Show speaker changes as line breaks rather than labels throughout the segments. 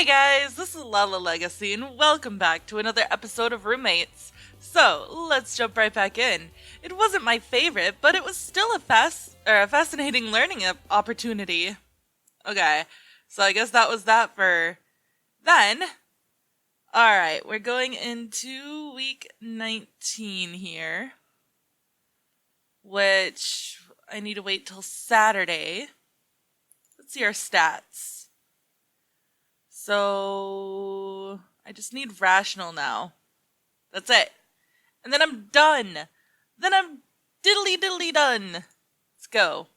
Hey guys, this is Lala Legacy, and welcome back to another episode of Roommates. So, let's jump right back in. It wasn't my favorite, but it was still a fascinating learning opportunity. Okay, so I guess that was that for then. Alright, we're going into week 19 here, which I need to wait till Saturday. Let's see our stats. So, I just need rational now. That's it. And then I'm done. Then I'm diddly done. Let's go.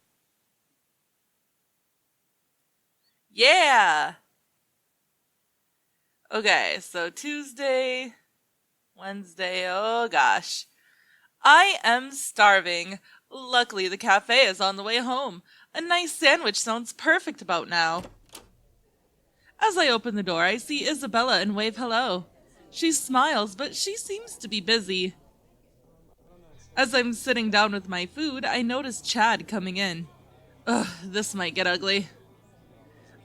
Yeah! Okay, so Tuesday, Wednesday, oh gosh. I am starving. Luckily, the cafe is on the way home. A nice sandwich sounds perfect about now. As I open the door, I see Isabella and wave hello. She smiles, but she seems to be busy. As I'm sitting down with my food, I notice Chad coming in. Ugh, this might get ugly.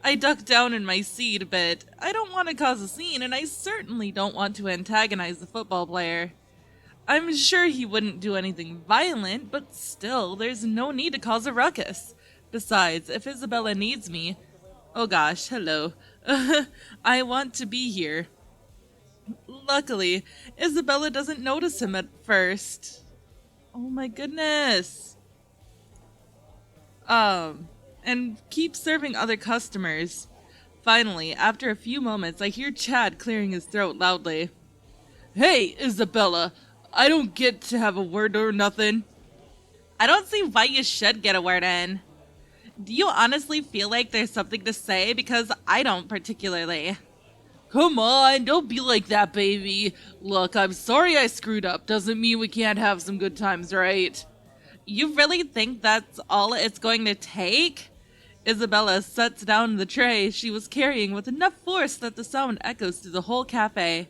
I duck down in my seat a bit. I don't want to cause a scene, and I certainly don't want to antagonize the football player. I'm sure he wouldn't do anything violent, but still, there's no need to cause a ruckus. Besides, if Isabella needs me... Oh gosh, hello. I want to be here. Luckily, Isabella doesn't notice him at first. Oh my goodness. And keeps serving other customers. Finally, after a few moments, I hear Chad clearing his throat loudly. Hey, Isabella, I don't get to have a word or nothing. I don't see why you should get a word in. Do you honestly feel like there's something to say? Because I don't particularly. Come on, don't be like that, baby. Look, I'm sorry I screwed up. Doesn't mean we can't have some good times, right? You really think that's all it's going to take? Isabella sets down the tray she was carrying with enough force that the sound echoes through the whole cafe.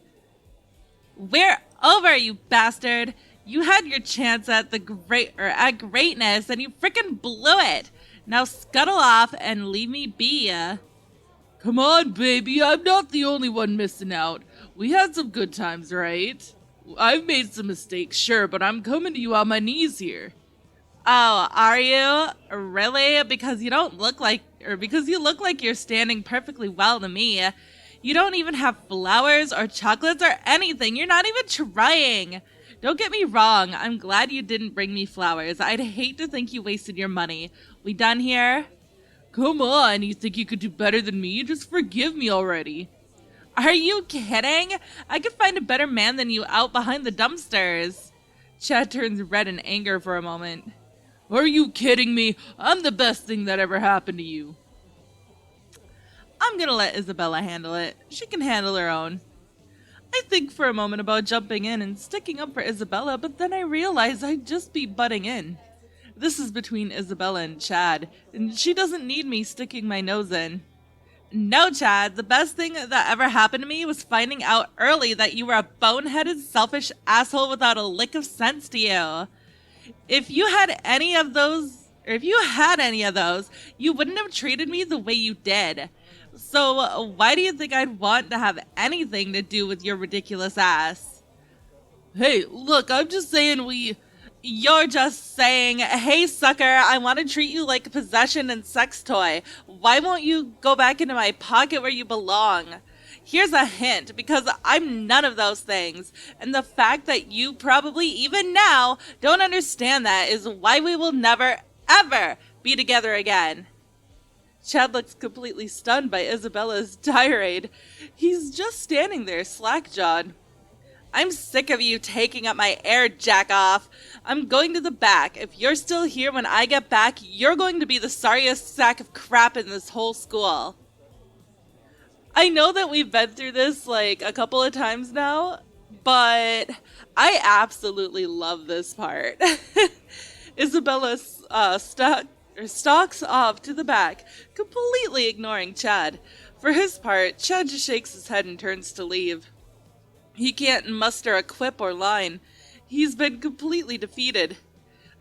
We're over, you bastard! You had your chance at at greatness, and you frickin' blew it. Now scuttle off and leave me be. Come on, baby, I'm not the only one missing out. We had some good times, right? I've made some mistakes, sure, but I'm coming to you on my knees here. Oh, are you? Really? Because you look like you're standing perfectly well to me. You don't even have flowers or chocolates or anything. You're not even trying. Don't get me wrong. I'm glad you didn't bring me flowers. I'd hate to think you wasted your money. We done here? Come on, you think you could do better than me? Just forgive me already. Are you kidding? I could find a better man than you out behind the dumpsters. Chad turns red in anger for a moment. Are you kidding me? I'm the best thing that ever happened to you. I'm gonna let Isabella handle it. She can handle her own. I think for a moment about jumping in and sticking up for Isabella, but then I realize I'd just be butting in. This is between Isabella and Chad, and she doesn't need me sticking my nose in. No, Chad, the best thing that ever happened to me was finding out early that you were a boneheaded, selfish asshole without a lick of sense to you. If you had any of those, you wouldn't have treated me the way you did. So why do you think I'd want to have anything to do with your ridiculous ass? Hey, look, I'm just saying You're just saying, hey sucker, I want to treat you like a possession and sex toy. Why won't you go back into my pocket where you belong? Here's a hint, because I'm none of those things. And the fact that you probably even now don't understand that is why we will never, ever be together again. Chad looks completely stunned by Isabella's tirade. He's just standing there slack-jawed. I'm sick of you taking up my air, jack-off. I'm going to the back. If you're still here when I get back, you're going to be the sorriest sack of crap in this whole school. I know that we've been through this like a couple of times now, but I absolutely love this part. Isabella stalks off to the back, completely ignoring Chad. For his part, Chad just shakes his head and turns to leave. He can't muster a quip or line. He's been completely defeated.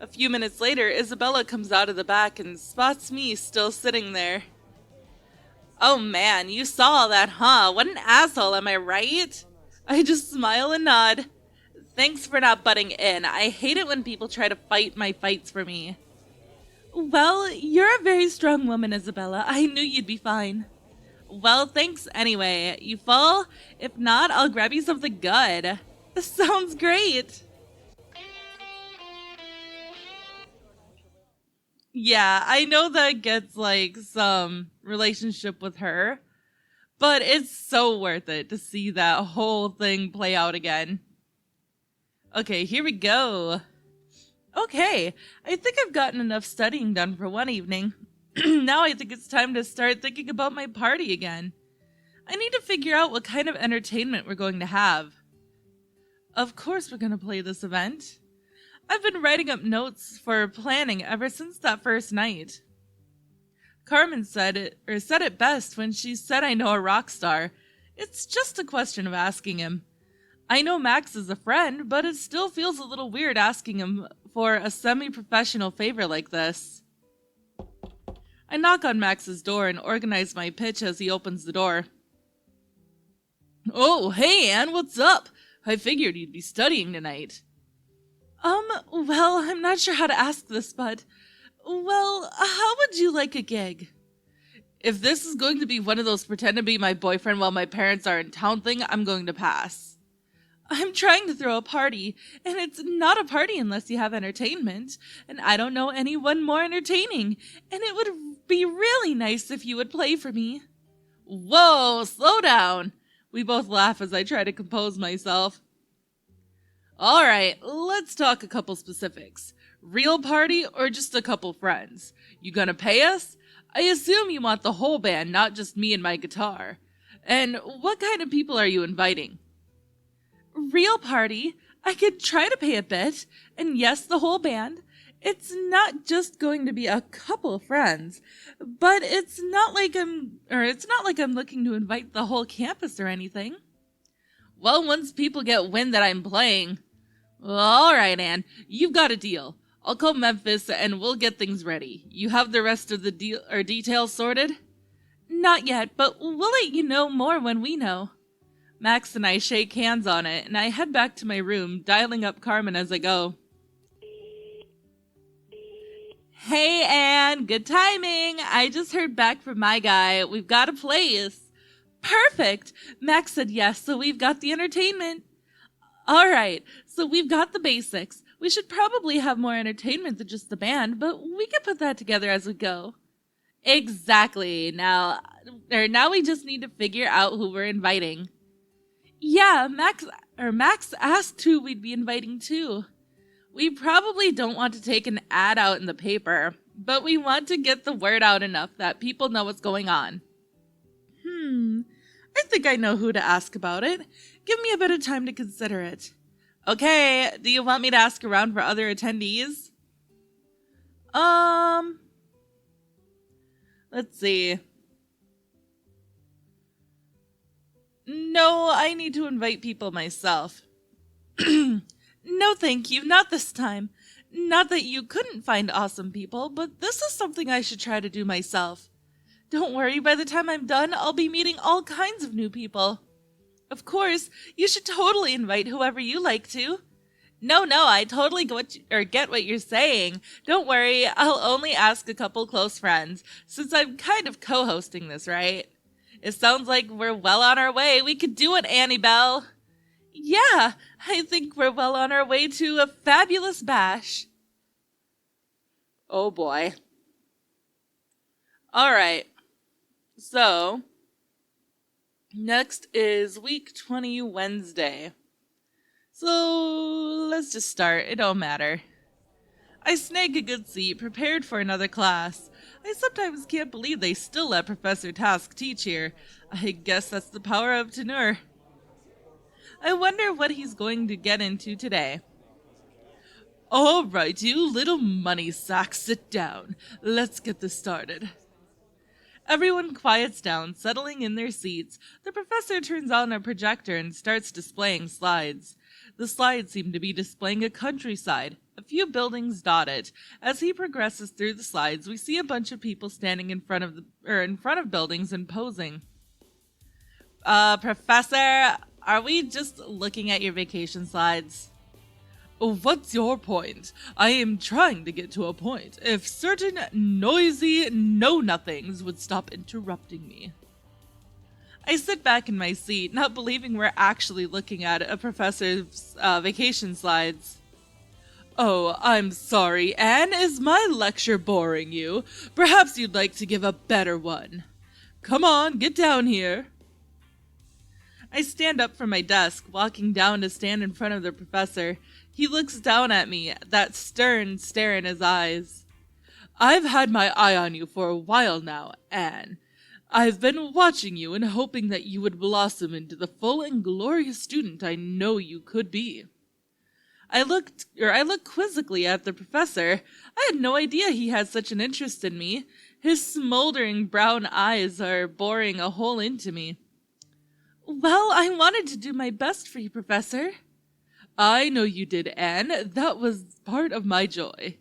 A few minutes later, Isabella comes out of the back and spots me still sitting there. Oh man, you saw all that, huh? What an asshole, am I right? I just smile and nod. Thanks for not butting in. I hate it when people try to fight my fights for me. Well, you're a very strong woman, Isabella. I knew you'd be fine. Well, thanks anyway. You full? If not, I'll grab you something good. Sounds great. Yeah, I know that gets like some relationship with her, but it's so worth it to see that whole thing play out again. Okay, here we go. Okay, I think I've gotten enough studying done for one evening. Now I think it's time to start thinking about my party again. I need to figure out what kind of entertainment we're going to have. Of course we're going to play this event. I've been writing up notes for planning ever since that first night. Carmen said it best when she said I know a rock star. It's just a question of asking him. I know Max is a friend, but it still feels a little weird asking him for a semi-professional favor like this. I knock on Max's door and organize my pitch as he opens the door. Oh, hey Anne, what's up? I figured you'd be studying tonight. Well, I'm not sure how to ask this, but... Well, how would you like a gig? If this is going to be one of those pretend to be my boyfriend while my parents are in town thing, I'm going to pass. I'm trying to throw a party, and it's not a party unless you have entertainment, and I don't know anyone more entertaining, and it would be really nice if you would play for me. Whoa, slow down. We both laugh as I try to compose myself. All right, let's talk a couple specifics. Real party or just a couple friends? You gonna pay us? I assume you want the whole band, not just me and my guitar. And what kind of people are you inviting? Real party. I could try to pay a bit, and yes, the whole band. It's not just going to be a couple of friends, but it's not like I'm looking to invite the whole campus or anything. Well, once people get wind that I'm playing... All right, Anne, you've got a deal. I'll call Memphis and we'll get things ready. You have the rest of the details sorted? Not yet, but we'll let you know more when we know. Max and I shake hands on it, and I head back to my room, dialing up Carmen as I go. Hey, Anne, good timing. I just heard back from my guy. We've got a place. Perfect. Max said yes, so we've got the entertainment. All right, so we've got the basics. We should probably have more entertainment than just the band, but we can put that together as we go. Exactly. Now we just need to figure out who we're inviting. Yeah, Max asked who we'd be inviting too. We probably don't want to take an ad out in the paper, but we want to get the word out enough that people know what's going on. I think I know who to ask about it. Give me a bit of time to consider it. Okay, do you want me to ask around for other attendees? Let's see. No, I need to invite people myself. No, thank you, not this time. Not that you couldn't find awesome people, but this is something I should try to do myself. Don't worry, by the time I'm done, I'll be meeting all kinds of new people. Of course, you should totally invite whoever you like to. No, I totally get what you're saying. Don't worry, I'll only ask a couple close friends, since I'm kind of co-hosting this, right? It sounds like we're well on our way. We could do it, Annie Belle. Yeah, I think we're well on our way to a fabulous bash. Oh boy. All right. So, next is week 20 Wednesday. So, let's just start. It don't matter. I snag a good seat, prepared for another class. I sometimes can't believe they still let Professor Task teach here. I guess that's the power of tenure. I wonder what he's going to get into today. All right, you little money sacks, sit down. Let's get this started. Everyone quiets down, settling in their seats. The professor turns on a projector and starts displaying slides. The slides seem to be displaying a countryside. A few buildings dot it. As he progresses through the slides, we see a bunch of people standing in front of buildings and posing. Professor, are we just looking at your vacation slides? What's your point? I am trying to get to a point. If certain noisy know-nothings would stop interrupting me. I sit back in my seat, not believing we're actually looking at a professor's vacation slides. Oh, I'm sorry, Anne. Is my lecture boring you? Perhaps you'd like to give a better one. Come on, get down here. I stand up from my desk, walking down to stand in front of the professor. He looks down at me, that stern stare in his eyes. I've had my eye on you for a while now, Anne. I've been watching you and hoping that you would blossom into the full and glorious student I know you could be. I look quizzically at the professor. I had no idea he had such an interest in me. His smoldering brown eyes are boring a hole into me. Well, I wanted to do my best for you, Professor. I know you did, Anne. That was part of my joy.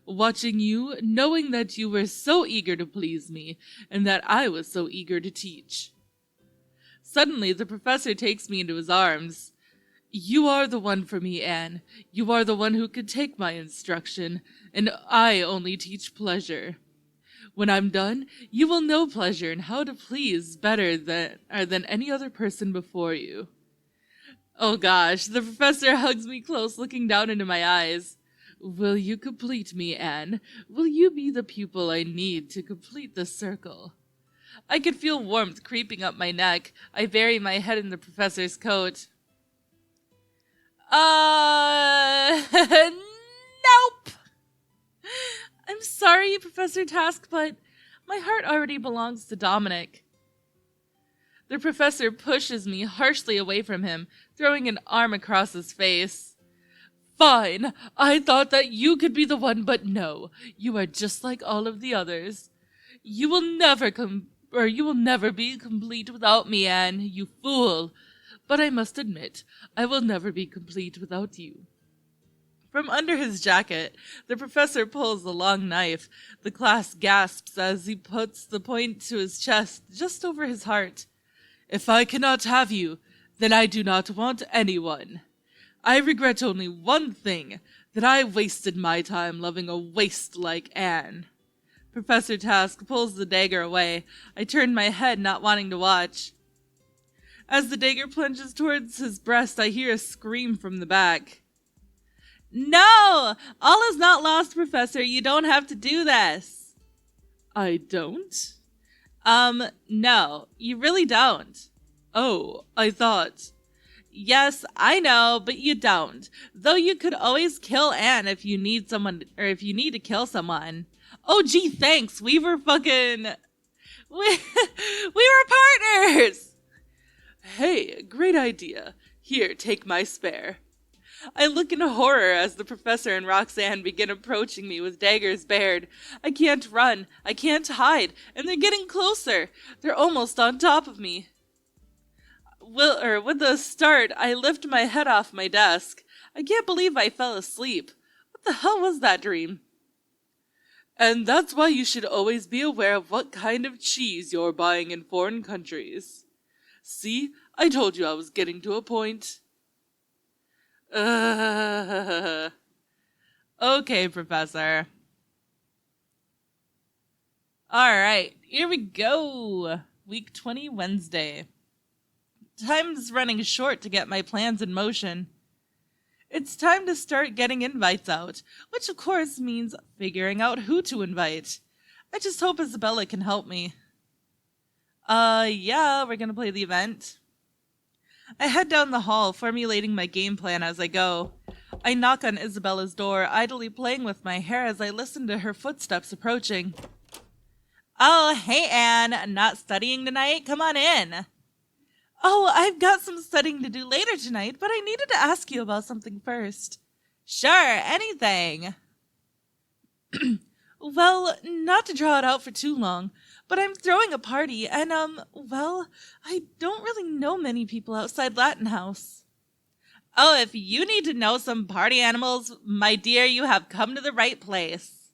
Watching you, knowing that you were so eager to please me, and that I was so eager to teach. Suddenly, the professor takes me into his arms. You are the one for me, Anne. You are the one who could take my instruction, and I only teach pleasure. When I'm done, you will know pleasure and how to please better than any other person before you. Oh gosh, the professor hugs me close, looking down into my eyes. Will you complete me, Anne? Will you be the pupil I need to complete the circle? I could feel warmth creeping up my neck. I bury my head in the professor's coat. Nope! I'm sorry, Professor Task, but my heart already belongs to Dominic. The professor pushes me harshly away from him, throwing an arm across his face. Fine, I thought that you could be the one, but no, you are just like all of the others. You will never be complete without me, Anne, you fool. But I must admit, I will never be complete without you. From under his jacket, the professor pulls a long knife. The class gasps as he puts the point to his chest, just over his heart. If I cannot have you, then I do not want anyone. I regret only one thing, that I wasted my time loving a waste like Anne. Professor Task pulls the dagger away. I turn my head, not wanting to watch. As the dagger plunges towards his breast, I hear a scream from the back. No! All is not lost, Professor. You don't have to do this. I don't? No, you really don't. Oh, I thought. Yes, I know, but you don't. Though you could always kill Anne if you need to kill someone. Oh, gee, thanks. We were partners. Hey, great idea. Here, take my spare. I look in horror as the professor and Roxanne begin approaching me with daggers bared. I can't run, I can't hide, and they're getting closer. They're almost on top of me. With a start, I lift my head off my desk. I can't believe I fell asleep. What the hell was that dream? And that's why you should always be aware of what kind of cheese you're buying in foreign countries. See, I told you I was getting to a point. Okay, Professor. Alright, here we go. Week 20, Wednesday. Time's running short to get my plans in motion. It's time to start getting invites out, which of course means figuring out who to invite. I just hope Isabella can help me. Yeah, we're gonna play the event. I head down the hall, formulating my game plan as I go. I knock on Isabella's door, idly playing with my hair as I listen to her footsteps approaching. Oh, hey, Anne. Not studying tonight? Come on in. Oh, I've got some studying to do later tonight, but I needed to ask you about something first. Sure, anything. Well, not to draw it out for too long, But I'm throwing a party, and, well, I don't really know many people outside Latin House. Oh, if you need to know some party animals, my dear, you have come to the right place.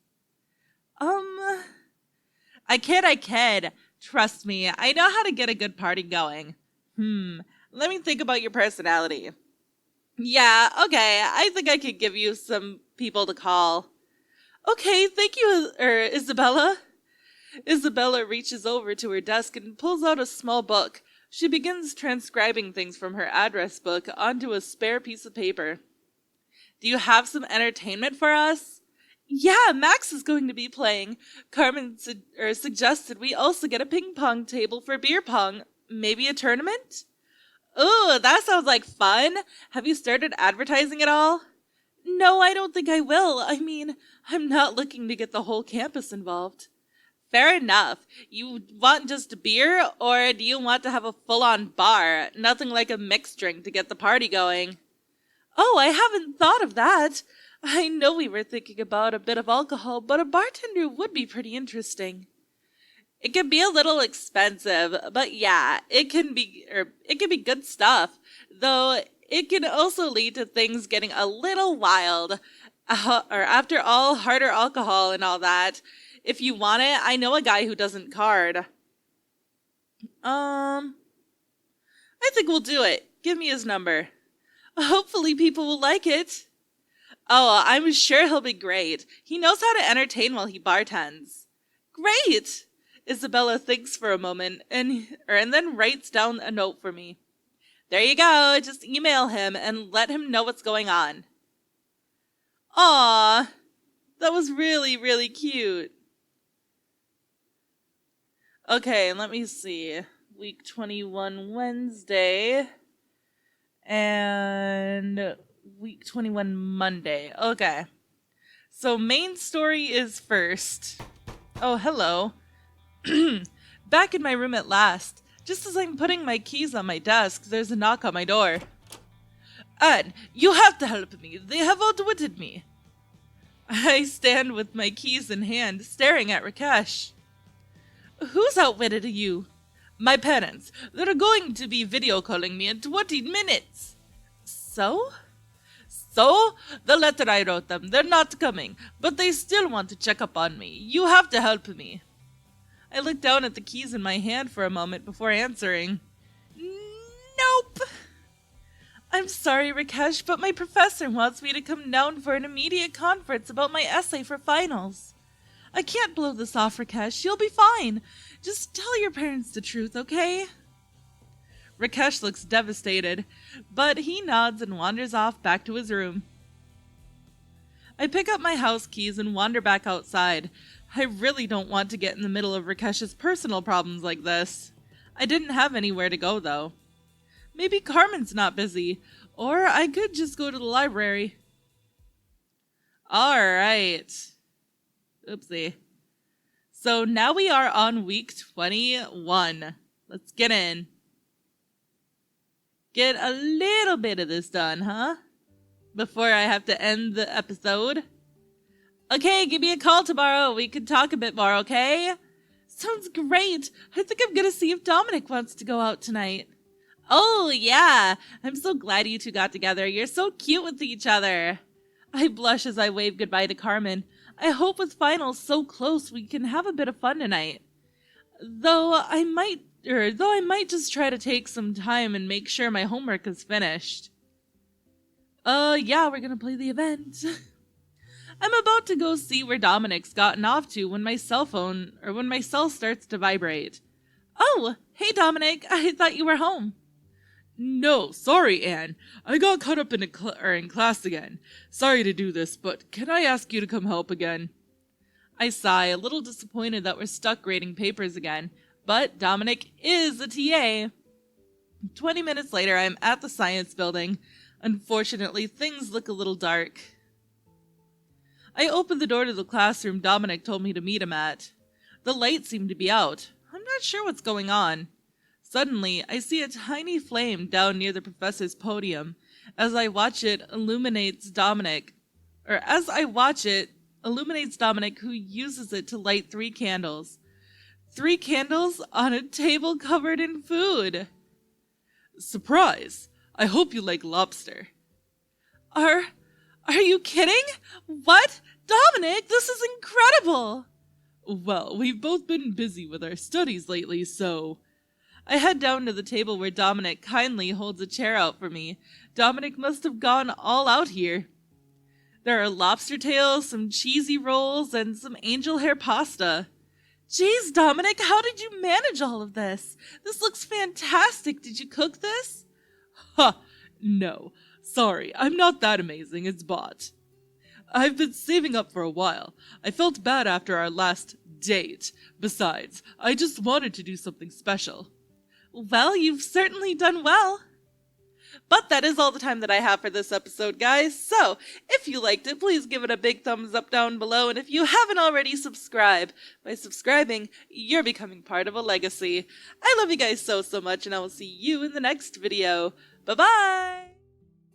I kid. Trust me, I know how to get a good party going. Let me think about your personality. Yeah, okay, I think I could give you some people to call. Okay, thank you, Isabella. Isabella reaches over to her desk and pulls out a small book. She begins transcribing things from her address book onto a spare piece of paper. Do you have some entertainment for us? Yeah, Max is going to be playing. Carmen suggested we also get a ping pong table for beer pong. Maybe a tournament? Ooh, that sounds like fun. Have you started advertising at all? No, I don't think I will. I mean, I'm not looking to get the whole campus involved. Fair enough. You want just beer, or do you want to have a full-on bar? Nothing like a mixed drink to get the party going. Oh, I haven't thought of that. I know we were thinking about a bit of alcohol, but a bartender would be pretty interesting. It can be a little expensive, but yeah, it can be good stuff. Though it can also lead to things getting a little wild. Or after all, harder alcohol and all that. If you want it, I know a guy who doesn't card. I think we'll do it. Give me his number. Hopefully people will like it. Oh, I'm sure he'll be great. He knows how to entertain while he bartends. Great! Isabella thinks for a moment and then writes down a note for me. There you go. Just email him and let him know what's going on. Aw, that was really, really cute. Okay, let me see. Week 21 Wednesday and week 21 Monday. Okay. So main story is first. Oh, hello. Back in my room at last. Just as I'm putting my keys on my desk, there's a knock on my door. Anne, you have to help me. They have outwitted me. I stand with my keys in hand, staring at Rakesh. Who's outwitted you? My parents. They're going to be video calling me in 20 minutes. So? So, the letter I wrote them, they're not coming, but they still want to check up on me. You have to help me. I look down at the keys in my hand for a moment before answering. Nope. I'm sorry, Rakesh, but my professor wants me to come down for an immediate conference about my essay for finals. I can't blow this off, Rakesh. You'll be fine. Just tell your parents the truth, okay? Rakesh looks devastated, but he nods and wanders off back to his room. I pick up my house keys and wander back outside. I really don't want to get in the middle of Rakesh's personal problems like this. I didn't have anywhere to go, though. Maybe Carmen's not busy, or I could just go to the library. Alright. Oopsie. So now we are on week 21. Let's get in. Get a little bit of this done, huh? Before I have to end the episode. Okay, give me a call tomorrow. We can talk a bit more, okay? Sounds great. I think I'm gonna see if Dominic wants to go out tonight. Oh, yeah. I'm so glad you two got together. You're so cute with each other. I blush as I wave goodbye to Carmen. I hope with finals so close we can have a bit of fun tonight. Though I might just try to take some time and make sure my homework is finished. Yeah, we're gonna play the event. I'm about to go see where Dominic's gotten off to when my cell starts to vibrate. Oh, hey Dominic, I thought you were home. No, sorry, Anne. I got caught up in class again. Sorry to do this, but can I ask you to come help again? I sigh, a little disappointed that we're stuck grading papers again, but Dominic is a TA. 20 minutes later, I'm at the science building. Unfortunately, things look a little dark. I open the door to the classroom Dominic told me to meet him at. The lights seem to be out. I'm not sure what's going on. Suddenly, I see a tiny flame down near the professor's podium. As I watch it, illuminates Dominic, who uses it to light 3 candles. 3 candles on a table covered in food. Surprise! I hope you like lobster. Are you kidding? What? Dominic, this is incredible! Well, we've both been busy with our studies lately, so... I head down to the table where Dominic kindly holds a chair out for me. Dominic must have gone all out here. There are lobster tails, some cheesy rolls, and some angel hair pasta. Jeez, Dominic, how did you manage all of this? This looks fantastic. Did you cook this? Ha! No. Sorry, I'm not that amazing. It's bought. I've been saving up for a while. I felt bad after our last date. Besides, I just wanted to do something special. Well, you've certainly done well. But that is all the time that I have for this episode, guys. So, if you liked it, please give it a big thumbs up down below. And if you haven't already, subscribe. By subscribing, you're becoming part of a legacy. I love you guys so much, and I will see you in the next video. Bye-bye!